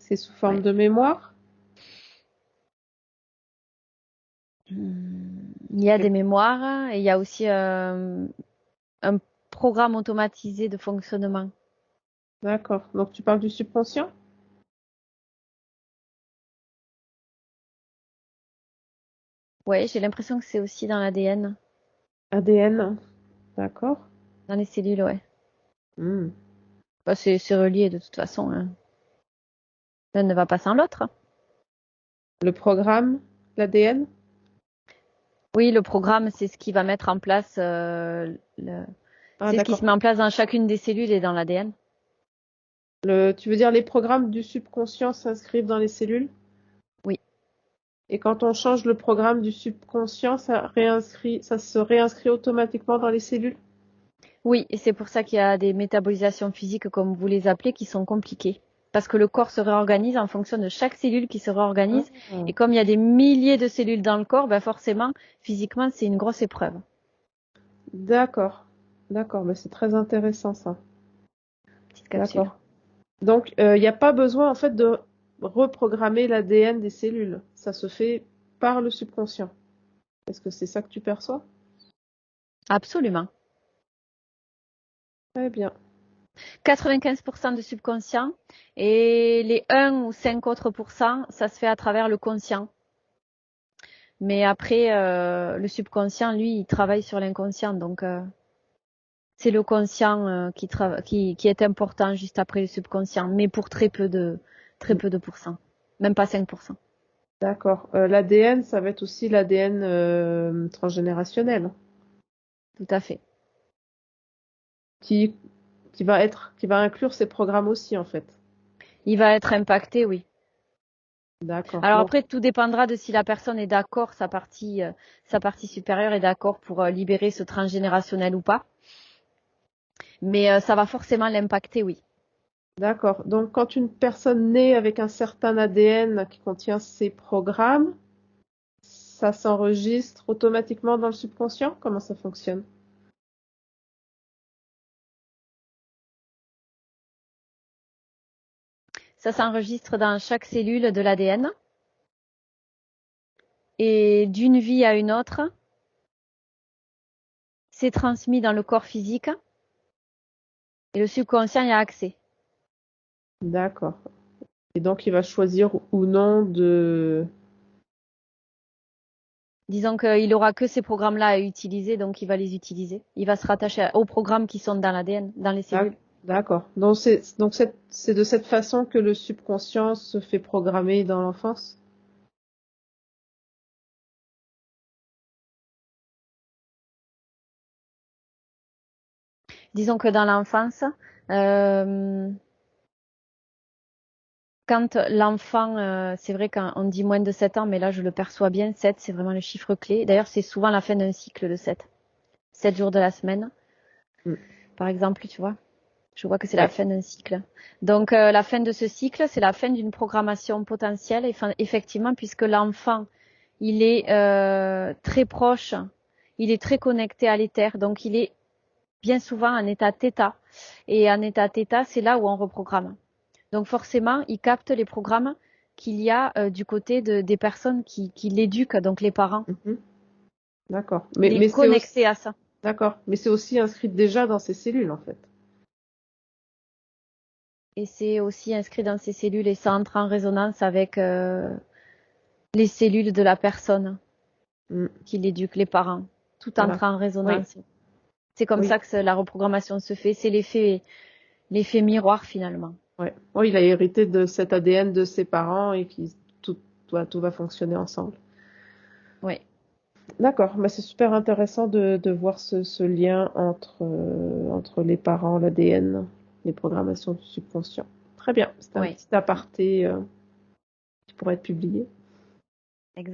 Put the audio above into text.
C'est sous forme Ouais. de mémoire? Il y a des mémoires et il y a aussi un programme automatisé de fonctionnement. D'accord. Donc tu parles du subconscient? Ouais, j'ai l'impression que c'est aussi dans l'ADN, ADN. D'accord. dans les cellules, ouais. Hmm. Bah, c'est relié de toute façon, hein. L'un ne va pas sans l'autre. Le programme, l'ADN? Oui, le programme, c'est ce qui va mettre en place, Ah, c'est ce qui se d'accord. met en place dans chacune des cellules et dans l'ADN. Tu veux dire les programmes du subconscient s'inscrivent dans les cellules? Oui. Et quand on change le programme du subconscient, ça se réinscrit automatiquement dans les cellules? Oui, et c'est pour ça qu'il y a des métabolisations physiques, comme vous les appelez, qui sont compliquées. Parce que le corps se réorganise en fonction de chaque cellule qui se réorganise. Ah, Et comme il y a des milliers de cellules dans le corps, ben forcément, physiquement, c'est une grosse épreuve. d'accord. D'accord, mais c'est très intéressant ça. Petite capsule. D'accord. Donc, il n'y a pas besoin en fait de reprogrammer l'ADN des cellules. Ça se fait par le subconscient. Est-ce que c'est ça que tu perçois? Absolument. Très bien. 95% de subconscient et les 1 ou 5 autres pourcents, ça se fait à travers le conscient. Mais après, le subconscient, lui, il travaille sur l'inconscient. Donc, c'est le conscient qui est important juste après le subconscient, mais pour très peu de pourcents, même pas 5%. D'accord. L'ADN, ça va être aussi l'ADN transgénérationnel, Tout à fait. qui, qui va inclure ces programmes aussi, en fait. Il va être impacté, oui. D'accord. Alors Donc, après, tout dépendra de si la personne est d'accord, sa partie supérieure est d'accord pour libérer ce transgénérationnel ou pas. Mais ça va forcément l'impacter, oui. d'accord. Donc, quand une personne naît avec un certain ADN qui contient ces programmes, ça s'enregistre automatiquement dans le subconscient? Comment ça fonctionne? Ça s'enregistre dans chaque cellule de l'ADN. Et d'une vie à une autre, c'est transmis dans le corps physique et le subconscient y a accès. D'accord. Et donc, il va choisir ou non de... Disons qu'il aura que ces programmes-là à utiliser, donc il va les utiliser. Il va se rattacher aux programmes qui sont dans l'ADN, dans les cellules. D'accord. C'est de cette façon que le subconscient se fait programmer dans l'enfance? Disons que dans l'enfance, euh, quand l'enfant, c'est vrai qu'on dit moins de 7 ans, mais là je le perçois bien, 7 c'est vraiment le chiffre clé. D'ailleurs c'est souvent la fin d'un cycle de 7. 7 jours de la semaine, Mm. par exemple, tu vois. Je vois que c'est la Ouais. fin d'un cycle. Donc la fin de ce cycle, c'est la fin d'une programmation potentielle, effectivement, puisque l'enfant, il est très proche, il est très connecté à l'éther, donc il est bien souvent en état θ. Et en état θ, c'est là où on reprogramme. Donc forcément, il capte les programmes qu'il y a du côté des personnes qui l'éduquent, donc les parents. Mhm. D'accord. Il est Mais c'est aussi, connecté à ça. d'accord. Mais c'est aussi inscrit déjà dans ces cellules, en fait. Et c'est aussi inscrit dans ces cellules et ça entre en résonance avec les cellules de la personne Mm. qui l'éduque, les parents. Tout Voilà. entre en Oui. résonance. C'est comme Oui. ça que la reprogrammation se fait. C'est l'effet miroir finalement. Ouais. Oui, il a hérité de cet ADN de ses parents et tout, tout va fonctionner ensemble. Oui, D'accord. Mais c'est super intéressant de voir ce lien entre les parents, l'ADN, les programmations du subconscient. Très bien. C'était un oui. petit aparté qui pourrait être publié.